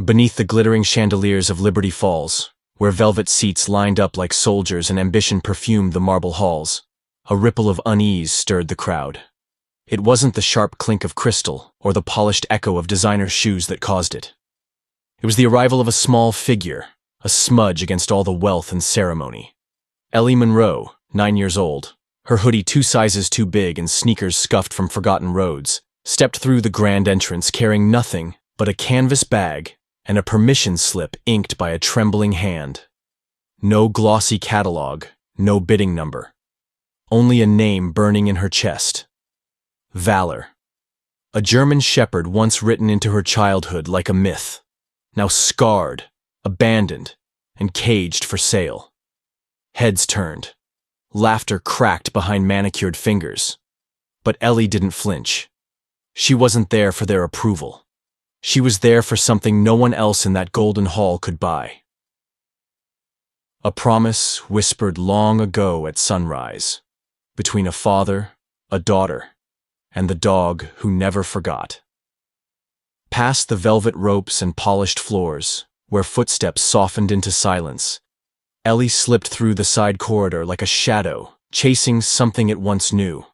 Beneath the glittering chandeliers of Liberty Falls, where velvet seats lined up like soldiers and ambition perfumed the marble halls, a ripple of unease stirred the crowd. It wasn't the sharp clink of crystal or the polished echo of designer shoes that caused it. It was the arrival of a small figure, a smudge against all the wealth and ceremony. Ellie Monroe, 9 years old, her hoodie 2 sizes too big and sneakers scuffed from forgotten roads, stepped through the grand entrance carrying nothing but a canvas bag and a permission slip inked by a trembling hand. No glossy catalog, no bidding number. Only a name burning in her chest. Valor. A German shepherd once written into her childhood like a myth, now scarred, abandoned, and caged for sale. Heads turned. Laughter cracked behind manicured fingers. But Ellie didn't flinch. She wasn't there for their approval. She was there for something no one else in that golden hall could buy. A promise whispered long ago at sunrise, between a father, a daughter, and the dog who never forgot. Past the velvet ropes and polished floors, where footsteps softened into silence, Ellie slipped through the side corridor like a shadow, chasing something it once knew.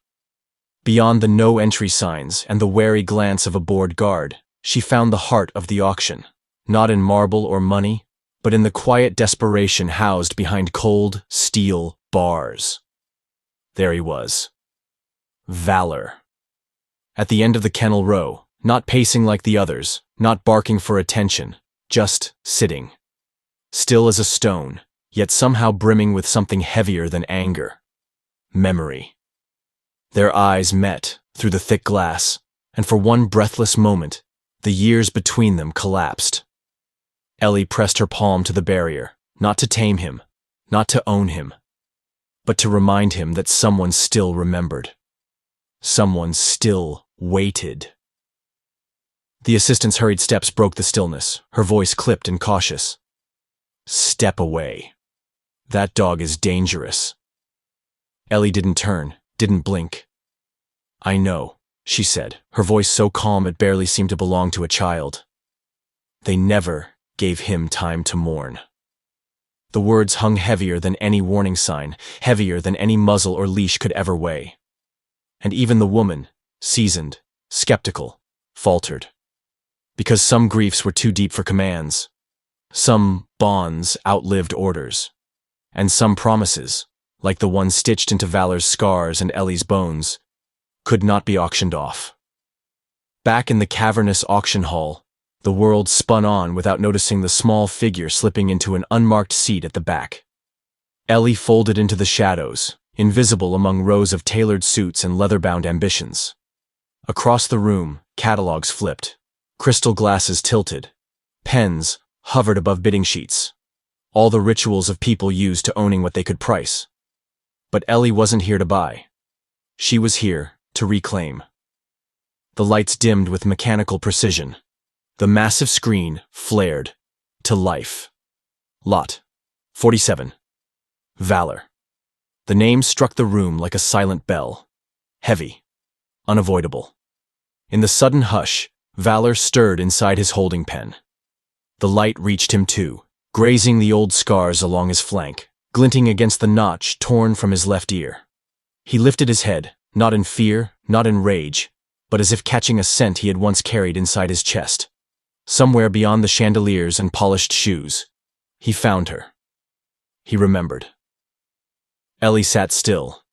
Beyond the no-entry signs and the wary glance of a bored guard, she found the heart of the auction, not in marble or money, but in the quiet desperation housed behind cold, steel bars. There he was. Valor. At the end of the kennel row, not pacing like the others, not barking for attention, just sitting. Still as a stone, yet somehow brimming with something heavier than anger. Memory. Their eyes met through the thick glass, and for one breathless moment, the years between them collapsed. Ellie pressed her palm to the barrier, not to tame him, not to own him, but to remind him that someone still remembered. Someone still waited. The assistant's hurried steps broke the stillness, her voice clipped and cautious. Step away. That dog is dangerous. Ellie didn't turn, didn't blink. I know, she said, her voice so calm it barely seemed to belong to a child. They never gave him time to mourn. The words hung heavier than any warning sign, heavier than any muzzle or leash could ever weigh. And even the woman, seasoned, skeptical, faltered. Because some griefs were too deep for commands. Some bonds outlived orders. And some promises, like the one stitched into Valor's scars and Ellie's bones, could not be auctioned off. Back in the cavernous auction hall, the world spun on without noticing the small figure slipping into an unmarked seat at the back. Ellie folded into the shadows, invisible among rows of tailored suits and leather-bound ambitions. Across the room, catalogs flipped, crystal glasses tilted, pens hovered above bidding sheets, all the rituals of people used to owning what they could price. But Ellie wasn't here to buy. She was here to reclaim. The lights dimmed with mechanical precision. The massive screen flared to life. Lot 47. Valor. The name struck the room like a silent bell. Heavy. Unavoidable. In the sudden hush, Valor stirred inside his holding pen. The light reached him too, grazing the old scars along his flank, glinting against the notch torn from his left ear. He lifted his head, not in fear, not in rage, but as if catching a scent he had once carried inside his chest. Somewhere beyond the chandeliers and polished shoes, he found her. He remembered. Ellie sat still,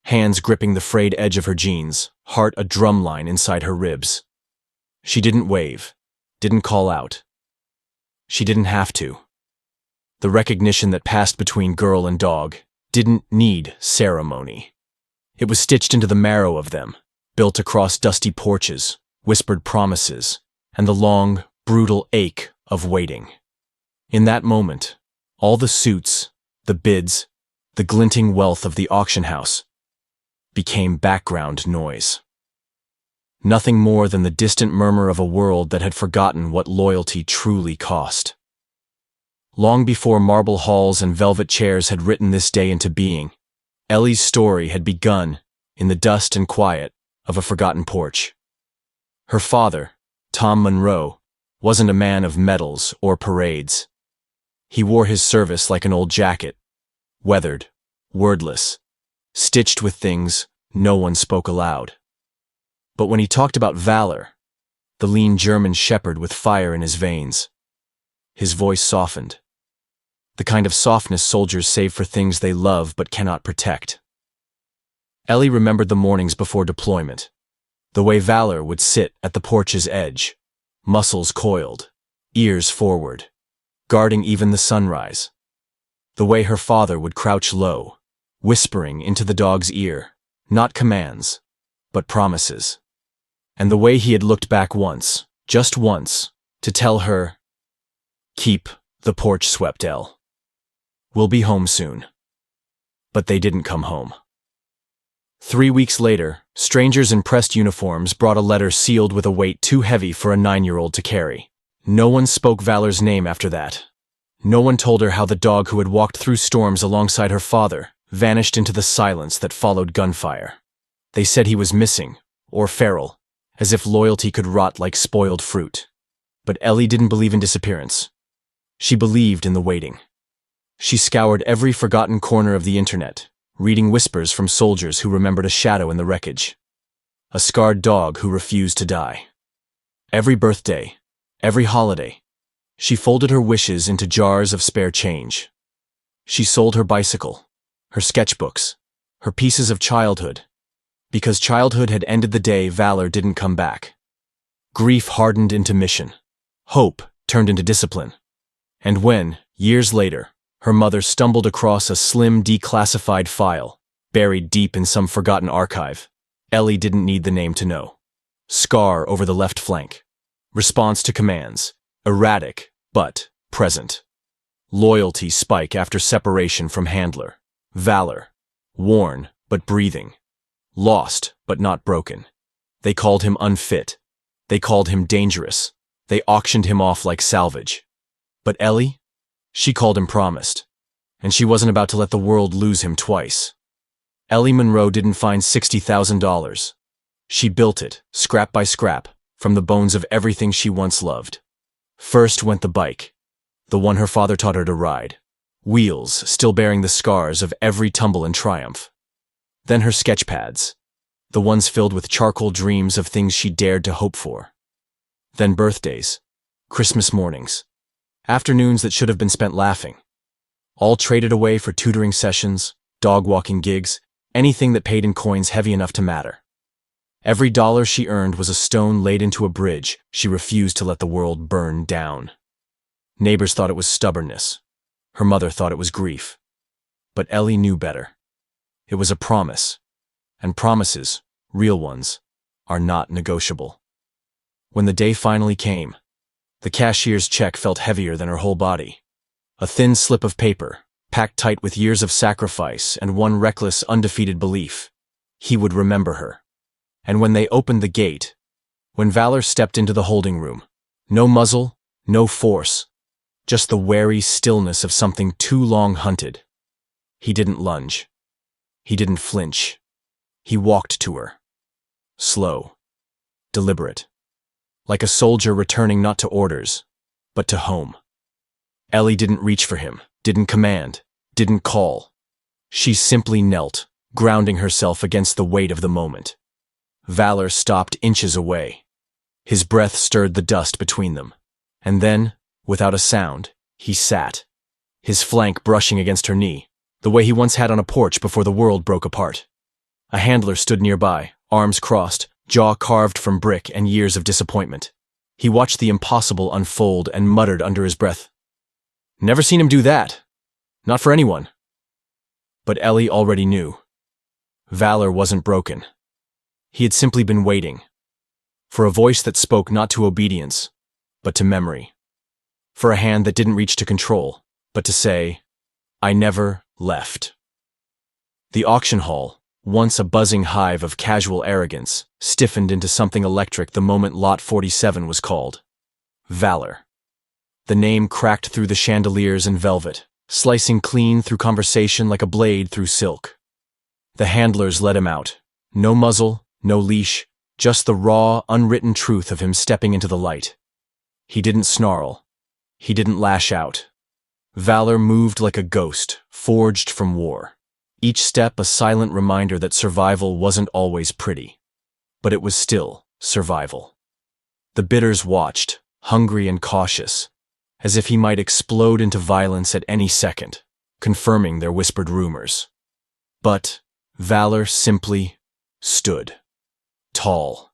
hands gripping the frayed edge of her jeans, heart a drumline inside her ribs. She didn't wave, didn't call out. She didn't have to. The recognition that passed between girl and dog didn't need ceremony. It was stitched into the marrow of them, built across dusty porches, whispered promises, and the long, brutal ache of waiting. In that moment, all the suits, the bids, the glinting wealth of the auction house became background noise. Nothing more than the distant murmur of a world that had forgotten what loyalty truly cost. Long before marble halls and velvet chairs had written this day into being, Ellie's story had begun in the dust and quiet of a forgotten porch. Her father, Tom Monroe, wasn't a man of medals or parades. He wore his service like an old jacket, weathered, wordless, stitched with things no one spoke aloud. But when he talked about valor, the lean German shepherd with fire in his veins, his voice softened. The kind of softness soldiers save for things they love but cannot protect. Ellie remembered the mornings before deployment, the way Valor would sit at the porch's edge, muscles coiled, ears forward, guarding even the sunrise. The way her father would crouch low, whispering into the dog's ear, not commands, but promises. And the way he had looked back once, just once, to tell her, "Keep the porch swept, Elle. We'll be home soon." But they didn't come home. 3 weeks later, strangers in pressed uniforms brought a letter sealed with a weight too heavy for a 9-year-old to carry. No one spoke Valor's name after that. No one told her how the dog who had walked through storms alongside her father vanished into the silence that followed gunfire. They said he was missing, or feral, as if loyalty could rot like spoiled fruit. But Ellie didn't believe in disappearance. She believed in the waiting. She scoured every forgotten corner of the internet, reading whispers from soldiers who remembered a shadow in the wreckage. A scarred dog who refused to die. Every birthday, every holiday, she folded her wishes into jars of spare change. She sold her bicycle, her sketchbooks, her pieces of childhood, because childhood had ended the day Valor didn't come back. Grief hardened into mission. Hope turned into discipline. And when, years later, her mother stumbled across a slim declassified file, buried deep in some forgotten archive, Ellie didn't need the name to know. Scar over the left flank. Response to commands. Erratic, but present. Loyalty spike after separation from handler. Valor. Worn, but breathing. Lost, but not broken. They called him unfit. They called him dangerous. They auctioned him off like salvage. But Ellie? She called him promised. And she wasn't about to let the world lose him twice. Ellie Monroe didn't find $60,000. She built it, scrap by scrap, from the bones of everything she once loved. First went the bike, the one her father taught her to ride, wheels still bearing the scars of every tumble and triumph. Then her sketch pads, the ones filled with charcoal dreams of things she dared to hope for. Then birthdays, Christmas mornings, afternoons that should have been spent laughing, all traded away for tutoring sessions, dog-walking gigs, anything that paid in coins heavy enough to matter. Every dollar she earned was a stone laid into a bridge she refused to let the world burn down. Neighbors thought it was stubbornness. Her mother thought it was grief. But Ellie knew better. It was a promise, and promises, real ones, are not negotiable. When the day finally came, the cashier's check felt heavier than her whole body. A thin slip of paper, packed tight with years of sacrifice and one reckless, undefeated belief. He would remember her. And when they opened the gate, when Valor stepped into the holding room, no muzzle, no force, just the wary stillness of something too long hunted. He didn't lunge. He didn't flinch. He walked to her. Slow. Deliberate. Like a soldier returning not to orders, but to home. Ellie didn't reach for him, didn't command, didn't call. She simply knelt, grounding herself against the weight of the moment. Valor stopped inches away. His breath stirred the dust between them. And then, without a sound, he sat, his flank brushing against her knee, the way he once had on a porch before the world broke apart. A handler stood nearby, arms crossed, jaw carved from brick and years of disappointment. He watched the impossible unfold and muttered under his breath, "Never seen him do that. Not for anyone." But Ellie already knew. Valor wasn't broken. He had simply been waiting. For a voice that spoke not to obedience, but to memory. For a hand that didn't reach to control, but to say, "I never left." The auction hall, once a buzzing hive of casual arrogance, stiffened into something electric the moment Lot 47 was called. Valor. The name cracked through the chandeliers and velvet, slicing clean through conversation like a blade through silk. The handlers let him out. No muzzle, no leash, just the raw, unwritten truth of him stepping into the light. He didn't snarl. He didn't lash out. Valor moved like a ghost, forged from war. Each step a silent reminder that survival wasn't always pretty. But it was still survival. The bidders watched, hungry and cautious, as if he might explode into violence at any second, confirming their whispered rumors. But Valor simply stood. Tall.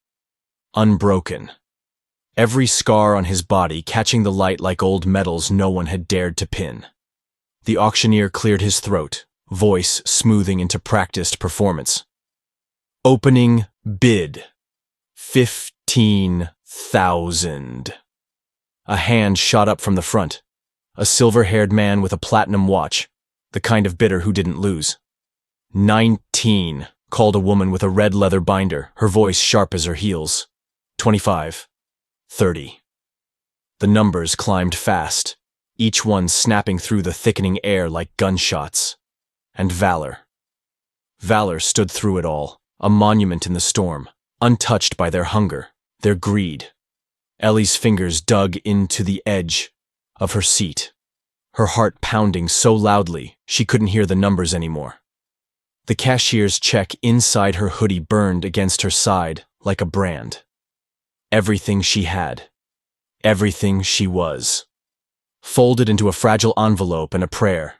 Unbroken. Every scar on his body catching the light like old medals no one had dared to pin. The auctioneer cleared his throat, voice smoothing into practiced performance. Opening bid. 15,000. A hand shot up from the front. A silver-haired man with a platinum watch, the kind of bidder who didn't lose. 19, called a woman with a red leather binder, her voice sharp as her heels. 25. 30. The numbers climbed fast, each one snapping through the thickening air like gunshots. And Valor. Valor stood through it all, a monument in the storm, untouched by their hunger, their greed. Ellie's fingers dug into the edge of her seat, her heart pounding so loudly she couldn't hear the numbers anymore. The cashier's check inside her hoodie burned against her side like a brand. Everything she had. Everything she was. Folded into a fragile envelope and a prayer.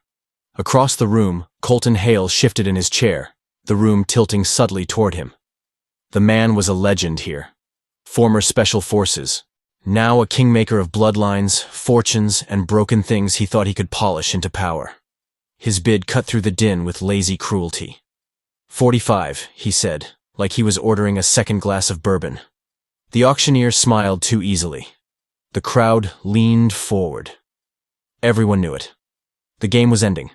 Across the room, Colton Hale shifted in his chair, the room tilting subtly toward him. The man was a legend here. Former Special Forces. Now a kingmaker of bloodlines, fortunes, and broken things he thought he could polish into power. His bid cut through the din with lazy cruelty. 45, he said, like he was ordering a second glass of bourbon. The auctioneer smiled too easily. The crowd leaned forward. Everyone knew it. The game was ending,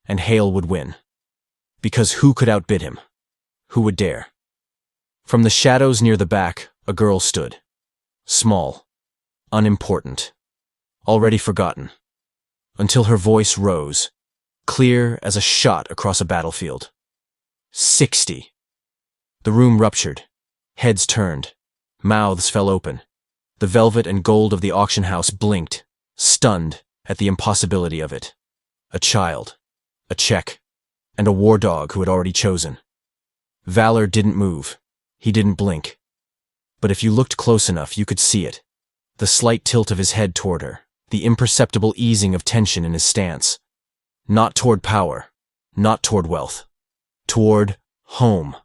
and Hale would win. Because who could outbid him? Who would dare? From the shadows near the back, a girl stood. Small. Unimportant. Already forgotten. Until her voice rose, clear as a shot across a battlefield. 60. The room ruptured. Heads turned. Mouths fell open. The velvet and gold of the auction house blinked, stunned at the impossibility of it. A child, a check, and a war dog who had already chosen. Valor didn't move. He didn't blink. But if you looked close enough, you could see it. The slight tilt of his head toward her, the imperceptible easing of tension in his stance. Not toward power, not toward wealth. Toward home.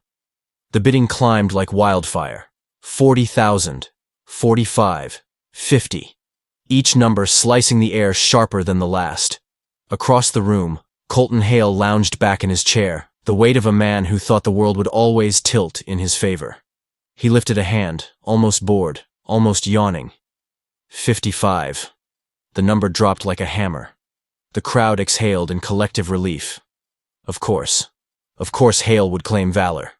The bidding climbed like wildfire. 40,000, 45, 50. Each number slicing the air sharper than the last. Across the room, Colton Hale lounged back in his chair, the weight of a man who thought the world would always tilt in his favor. He lifted a hand, almost bored, almost yawning. 55. The number dropped like a hammer. The crowd exhaled in collective relief. Of course Hale would claim Valor.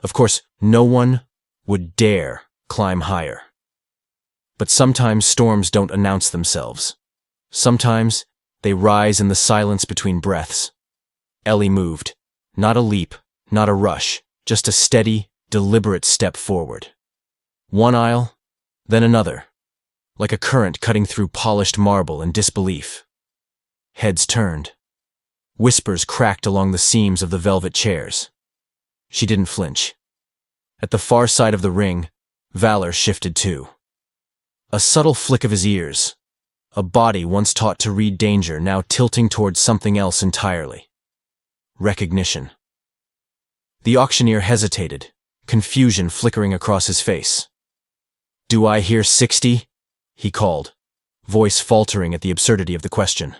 Of course, no one would dare climb higher. But sometimes storms don't announce themselves. Sometimes they rise in the silence between breaths. Ellie moved. Not a leap, not a rush, just a steady, deliberate step forward. One aisle, then another, like a current cutting through polished marble in disbelief. Heads turned. Whispers cracked along the seams of the velvet chairs. She didn't flinch. At the far side of the ring, Valor shifted too. A subtle flick of his ears. A body once taught to read danger now tilting towards something else entirely. Recognition. The auctioneer hesitated, confusion flickering across his face. "Do I hear 60?" he called, voice faltering at the absurdity of the question.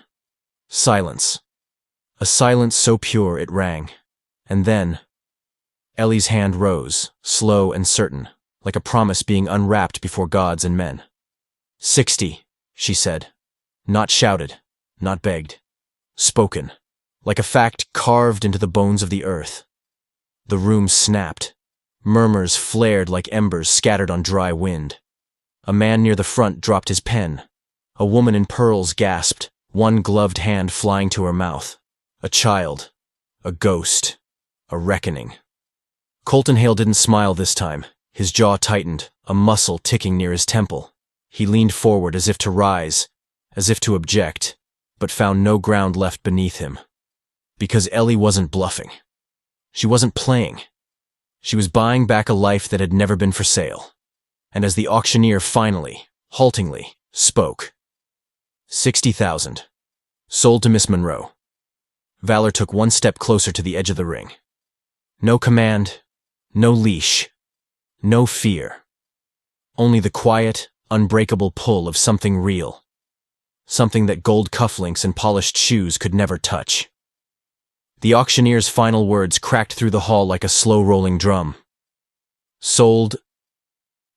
Silence. A silence so pure it rang. And then Ellie's hand rose, slow and certain, like a promise being unwrapped before gods and men. 60, she said. Not shouted, not begged. Spoken, like a fact carved into the bones of the earth. The room snapped. Murmurs flared like embers scattered on dry wind. A man near the front dropped his pen. A woman in pearls gasped, one gloved hand flying to her mouth. A child. A ghost. A reckoning. Colton Hale didn't smile this time. His jaw tightened, a muscle ticking near his temple. He leaned forward as if to rise, as if to object, but found no ground left beneath him. Because Ellie wasn't bluffing. She wasn't playing. She was buying back a life that had never been for sale. And as the auctioneer finally, haltingly, spoke, 60,000. Sold to Miss Monroe. Valor took one step closer to the edge of the ring. No command, no leash, no fear. Only the quiet, unbreakable pull of something real. Something that gold cufflinks and polished shoes could never touch. The auctioneer's final words cracked through the hall like a slow-rolling drum. Sold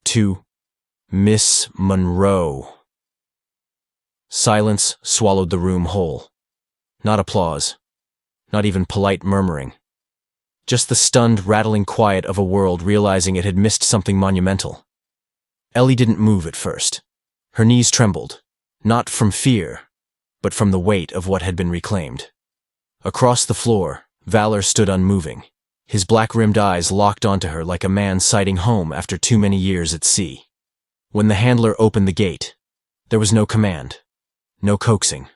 to Miss Monroe. Silence swallowed the room whole. Not applause. Not even polite murmuring. Just the stunned, rattling quiet of a world realizing it had missed something monumental. Ellie didn't move at first. Her knees trembled, not from fear, but from the weight of what had been reclaimed. Across the floor, Valor stood unmoving, his black-rimmed eyes locked onto her like a man sighting home after too many years at sea. When the handler opened the gate, there was no command, no coaxing.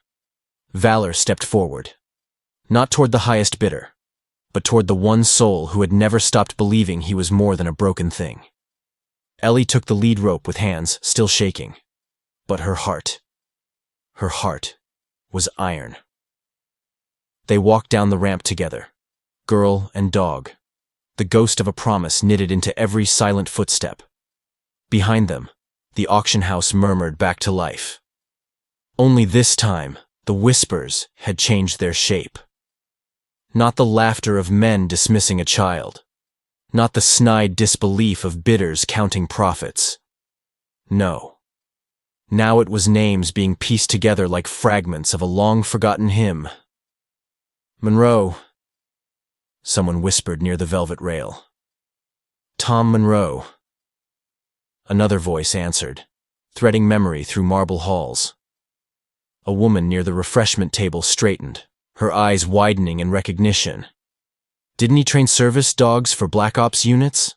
Valor stepped forward, not toward the highest bidder, but toward the one soul who had never stopped believing he was more than a broken thing. Ellie took the lead rope with hands still shaking, but her heart was iron. They walked down the ramp together, girl and dog, the ghost of a promise knitted into every silent footstep. Behind them, the auction house murmured back to life. Only this time, the whispers had changed their shape. Not the laughter of men dismissing a child. Not the snide disbelief of bidders counting profits. No. Now it was names being pieced together like fragments of a long-forgotten hymn. Monroe, someone whispered near the velvet rail. Tom Monroe. Another voice answered, threading memory through marble halls. A woman near the refreshment table straightened, her eyes widening in recognition. Didn't he train service dogs for Black Ops units?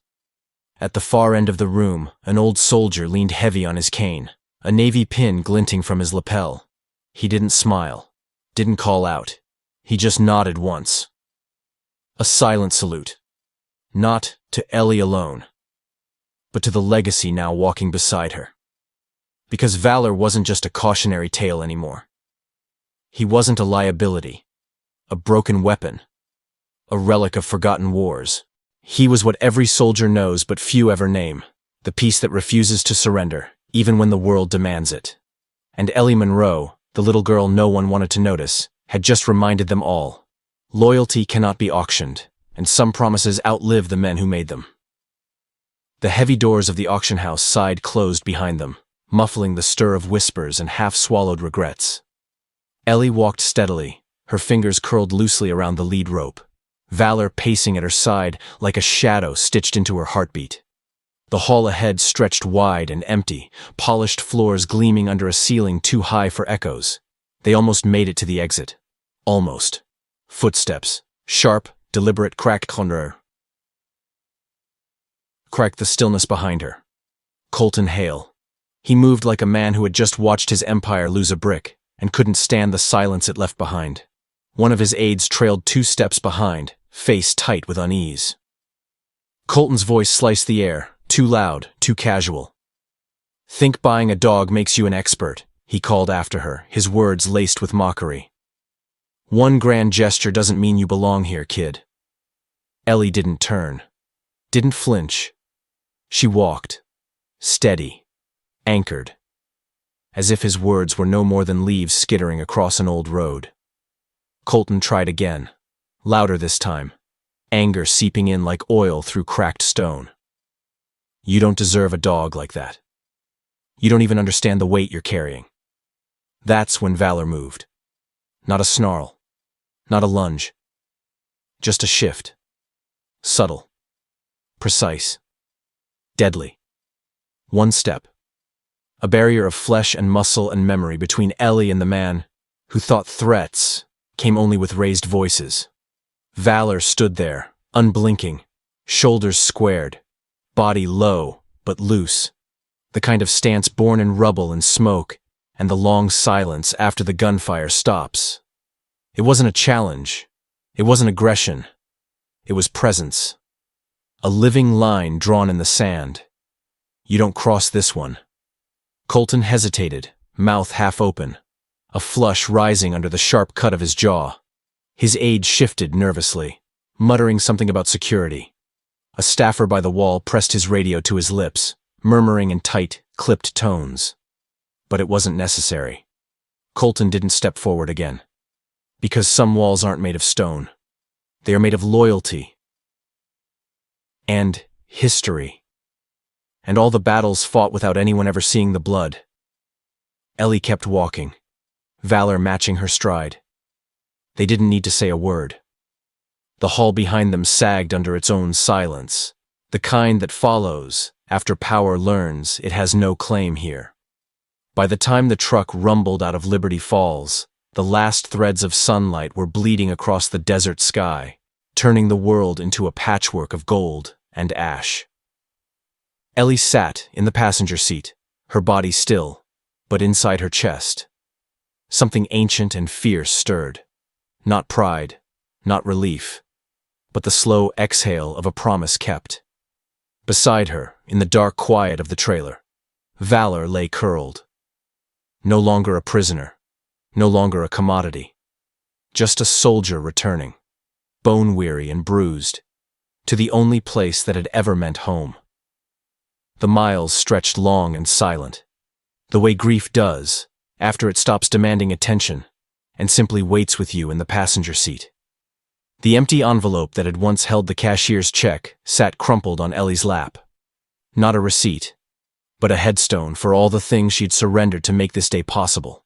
At the far end of the room, an old soldier leaned heavy on his cane, a navy pin glinting from his lapel. He didn't smile, didn't call out. He just nodded once. A silent salute. Not to Ellie alone, but to the legacy now walking beside her. Because Valor wasn't just a cautionary tale anymore. He wasn't a liability, a broken weapon, a relic of forgotten wars. He was what every soldier knows but few ever name, the piece that refuses to surrender, even when the world demands it. And Ellie Monroe, the little girl no one wanted to notice, had just reminded them all. Loyalty cannot be auctioned, and some promises outlive the men who made them. The heavy doors of the auction house sighed closed behind them, muffling the stir of whispers and half-swallowed regrets. Ellie walked steadily, her fingers curled loosely around the lead rope, Valor pacing at her side like a shadow stitched into her heartbeat. The hall ahead stretched wide and empty, polished floors gleaming under a ceiling too high for echoes. They almost made it to the exit. Almost. Footsteps. Sharp, deliberate cracked the stillness behind her. Colton Hale. He moved like a man who had just watched his empire lose a brick and couldn't stand the silence it left behind. One of his aides trailed 2 steps behind, face tight with unease. Colton's voice sliced the air, too loud, too casual. "Think buying a dog makes you an expert," he called after her, his words laced with mockery. "One grand gesture doesn't mean you belong here, kid." Ellie didn't turn, didn't flinch. She walked, steady, anchored, as if his words were no more than leaves skittering across an old road. Colton tried again, louder this time, anger seeping in like oil through cracked stone. "You don't deserve a dog like that. You don't even understand the weight you're carrying." That's when Valor moved. Not a snarl, not a lunge, just a shift. Subtle, precise, deadly. One step. A barrier of flesh and muscle and memory between Ellie and the man who thought threats came only with raised voices. Valor stood there, unblinking, shoulders squared, body low but loose, the kind of stance born in rubble and smoke, and the long silence after the gunfire stops. It wasn't a challenge. It wasn't aggression. It was presence. A living line drawn in the sand. You don't cross this one. Colton hesitated, mouth half open, a flush rising under the sharp cut of his jaw. His aide shifted nervously, muttering something about security. A staffer by the wall pressed his radio to his lips, murmuring in tight, clipped tones. But it wasn't necessary. Colton didn't step forward again. Because some walls aren't made of stone. They are made of loyalty. And history. And all the battles fought without anyone ever seeing the blood. Ellie kept walking, valor matching her stride. They didn't need to say a word. The hall behind them sagged under its own silence, the kind that follows after power learns it has no claim here. By the time the truck rumbled out of Liberty Falls, the last threads of sunlight were bleeding across the desert sky, turning the world into a patchwork of gold and ash. Ellie sat in the passenger seat, her body still, but inside her chest. Something ancient and fierce stirred. Not pride, not relief, but the slow exhale of a promise kept. Beside her, in the dark quiet of the trailer, Valor lay curled. No longer a prisoner, no longer a commodity. Just a soldier returning, bone-weary and bruised, to the only place that had ever meant home. The miles stretched long and silent, the way grief does, after it stops demanding attention and simply waits with you in the passenger seat. The empty envelope that had once held the cashier's check sat crumpled on Ellie's lap. Not a receipt, but a headstone for all the things she'd surrendered to make this day possible.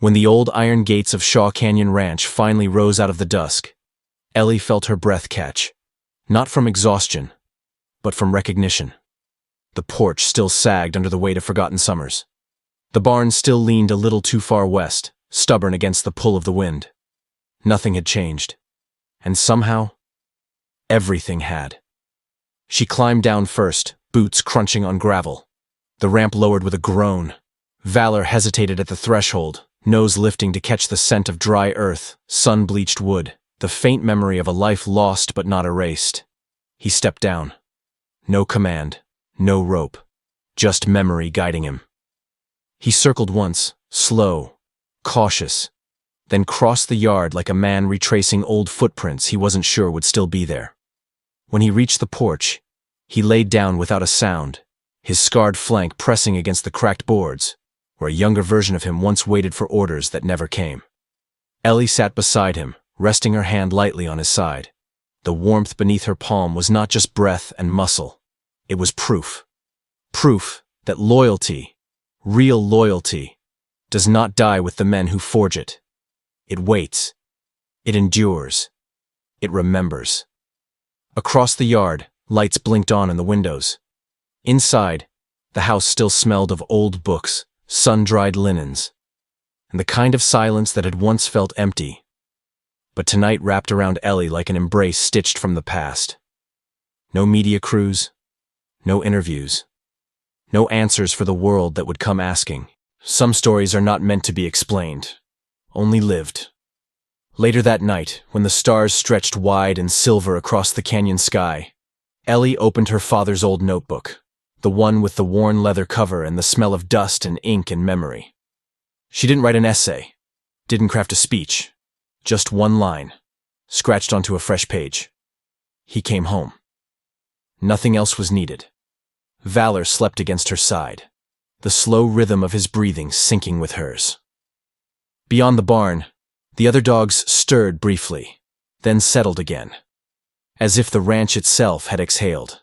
When the old iron gates of Shaw Canyon Ranch finally rose out of the dusk, Ellie felt her breath catch, not from exhaustion, but from recognition. The porch still sagged under the weight of forgotten summers. The barn still leaned a little too far west, stubborn against the pull of the wind. Nothing had changed. And somehow, everything had. She climbed down first, boots crunching on gravel. The ramp lowered with a groan. Valor hesitated at the threshold, nose lifting to catch the scent of dry earth, sun-bleached wood, the faint memory of a life lost but not erased. He stepped down. No command. No rope, just memory guiding him. He circled once, slow, cautious, then crossed the yard like a man retracing old footprints he wasn't sure would still be there. When he reached the porch, he laid down without a sound, his scarred flank pressing against the cracked boards, where a younger version of him once waited for orders that never came. Ellie sat beside him, resting her hand lightly on his side. The warmth beneath her palm was not just breath and muscle. It was proof. Proof that loyalty, real loyalty, does not die with the men who forge it. It waits. It endures. It remembers. Across the yard, lights blinked on in the windows. Inside, the house still smelled of old books, sun-dried linens, and the kind of silence that had once felt empty, but tonight wrapped around Ellie like an embrace stitched from the past. No media crews. No interviews. No answers for the world that would come asking. Some stories are not meant to be explained, only lived. Later that night, when the stars stretched wide and silver across the canyon sky, Ellie opened her father's old notebook, the one with the worn leather cover and the smell of dust and ink and memory. She didn't write an essay, didn't craft a speech, just one line, scratched onto a fresh page. He came home. Nothing else was needed. Valor slept against her side, the slow rhythm of his breathing syncing with hers. Beyond the barn, the other dogs stirred briefly, then settled again, as if the ranch itself had exhaled,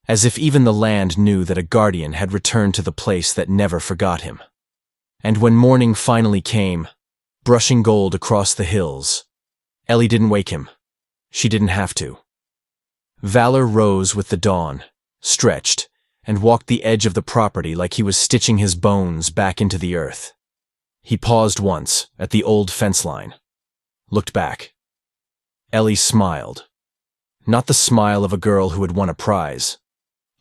as if even the land knew that a guardian had returned to the place that never forgot him. And when morning finally came, brushing gold across the hills, Ellie didn't wake him. She didn't have to. Valor rose with the dawn, stretched, and walked the edge of the property like he was stitching his bones back into the earth. He paused once at the old fence line, looked back. Ellie smiled. Not the smile of a girl who had won a prize,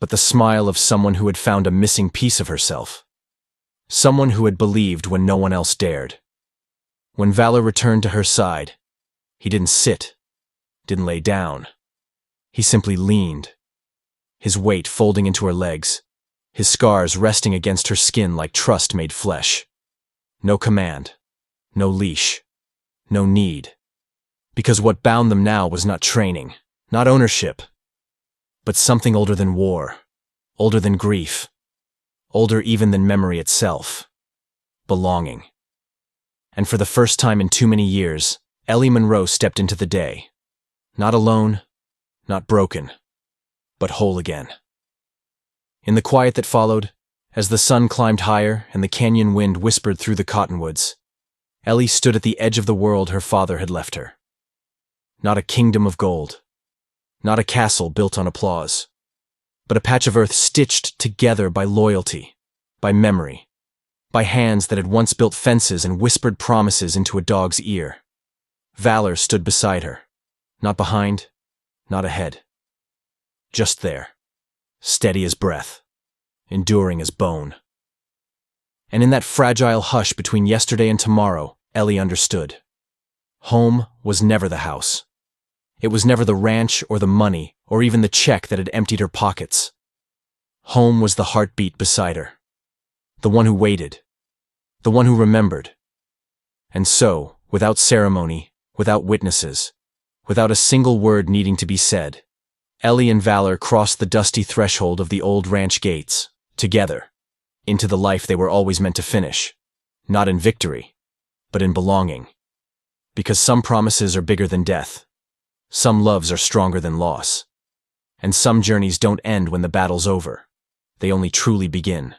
but the smile of someone who had found a missing piece of herself. Someone who had believed when no one else dared. When Valor returned to her side, he didn't sit, didn't lay down. He simply leaned, his weight folding into her legs, his scars resting against her skin like trust made flesh. No command, no leash, no need. Because what bound them now was not training, not ownership, but something older than war, older than grief, older even than memory itself. Belonging. And for the first time in too many years, Ellie Monroe stepped into the day. Not alone, not broken, but whole again. In the quiet that followed, as the sun climbed higher and the canyon wind whispered through the cottonwoods, Ellie stood at the edge of the world her father had left her. Not a kingdom of gold, not a castle built on applause, but a patch of earth stitched together by loyalty, by memory, by hands that had once built fences and whispered promises into a dog's ear. Valor stood beside her, not behind, not ahead. Just there, steady as breath, enduring as bone. And in that fragile hush between yesterday and tomorrow, Ellie understood. Home was never the house. It was never the ranch or the money or even the check that had emptied her pockets. Home was the heartbeat beside her. The one who waited. The one who remembered. And so, without ceremony, without witnesses, without a single word needing to be said, Ellie and Valor crossed the dusty threshold of the old ranch gates, together, into the life they were always meant to finish, not in victory, but in belonging. Because some promises are bigger than death, some loves are stronger than loss, and some journeys don't end when the battle's over, they only truly begin.